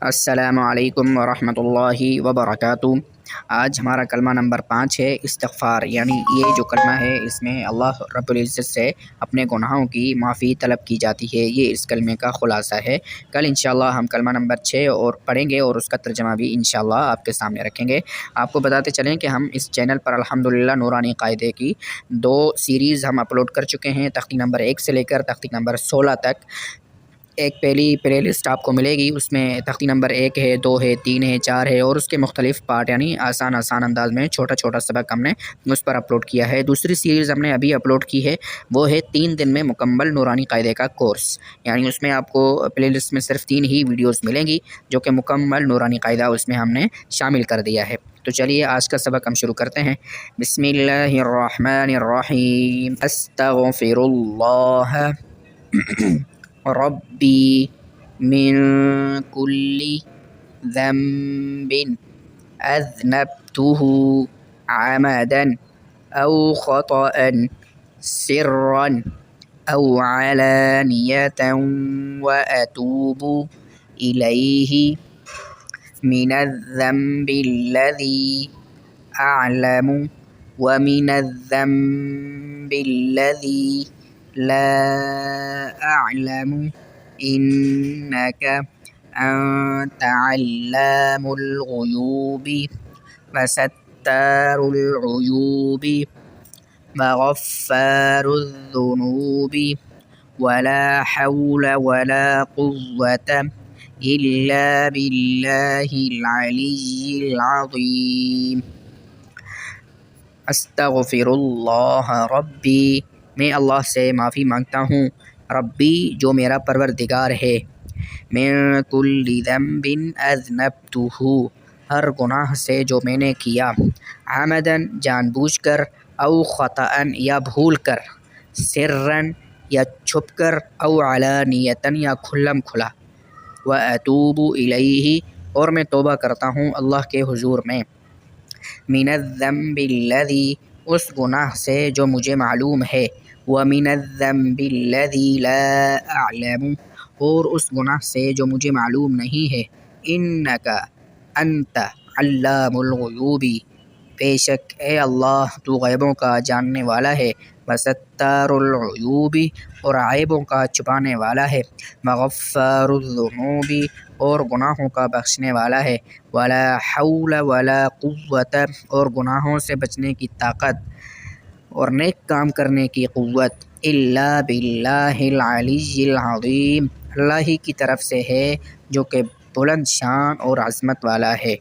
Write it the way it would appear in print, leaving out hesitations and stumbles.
السلام علیکم ورحمۃ اللہ وبرکاتہ۔ آج ہمارا کلمہ نمبر 5 ہے استغفار، یعنی یہ جو کلمہ ہے اس میں اللہ رب العزت سے اپنے گناہوں کی معافی طلب کی جاتی ہے۔ یہ اس کلمے کا خلاصہ ہے۔ کل انشاءاللہ ہم کلمہ نمبر 6 اور پڑھیں گے اور اس کا ترجمہ بھی انشاءاللہ آپ کے سامنے رکھیں گے۔ آپ کو بتاتے چلیں کہ ہم اس چینل پر الحمدللہ نورانی قاعدے کی 2 سیریز ہم اپلوڈ کر چکے ہیں، تختی نمبر 1 سے لے کر تختی نمبر 16 تک۔ ایک پہلی پلے لسٹ آپ کو ملے گی، اس میں تختی نمبر 1 ہے، 2 ہے، 3 ہے، 4 ہے اور اس کے مختلف پارٹ، یعنی آسان انداز میں چھوٹا چھوٹا سبق ہم نے اس پر اپلوڈ کیا ہے۔ دوسری سیریز ہم نے ابھی اپلوڈ کی ہے، وہ ہے 3 دن میں مکمل نورانی قاعدے کا کورس، یعنی اس میں آپ کو پلے لسٹ میں صرف 3 ہی ویڈیوز ملیں گی جو کہ مکمل نورانی قاعدہ اس میں ہم نے شامل کر دیا ہے۔ تو چلیے آج کا سبق ہم شروع کرتے ہیں۔ بسم اللہ الرحمن الرحیم۔ استغفر اللہ ربی من کل ذنب اذنبته عمدا او خطأ سرا او علانیة واتوب الیہ من الذنب الذی اعلم ومن الذنب الذی لا اعلم انک انت علام الغیوب وستار العیوب وغفار الذنوب ولا حول ولا قوة الا باللہ العلی العظیم۔ استغفر اللہ ربی، میں اللہ سے معافی مانگتا ہوں، ربی جو میرا پروردگار ہے، من کل ذنب اذنبتہ، ہر گناہ سے جو میں نے کیا، عمدن جان بوجھ کر، او خطأ یا بھول کر، سرا یا چھپ کر، او علانیۃ یا کھلم کھلا، واتوب الیہ اور میں توبہ کرتا ہوں اللہ کے حضور میں، من الذنب الذی اس گناہ سے جو مجھے معلوم ہے، ومن الذنب الذی لا اعلم اور اس گناہ سے جو مجھے معلوم نہیں ہے، انک انت علام الغیوب، بے شک اے اللہ تو غیبوں کا جاننے والا ہے، وستار العیوب اور عیبوں کا چھپانے والا ہے، وغفار الذنوب اور گناہوں کا بخشنے والا ہے، ولا حول ولا قوت اور گناہوں سے بچنے کی طاقت اور نیک کام کرنے کی قوت، الا باللہ العلی العظیم اللہ ہی کی طرف سے ہے جو کہ بلند شان اور عظمت والا ہے۔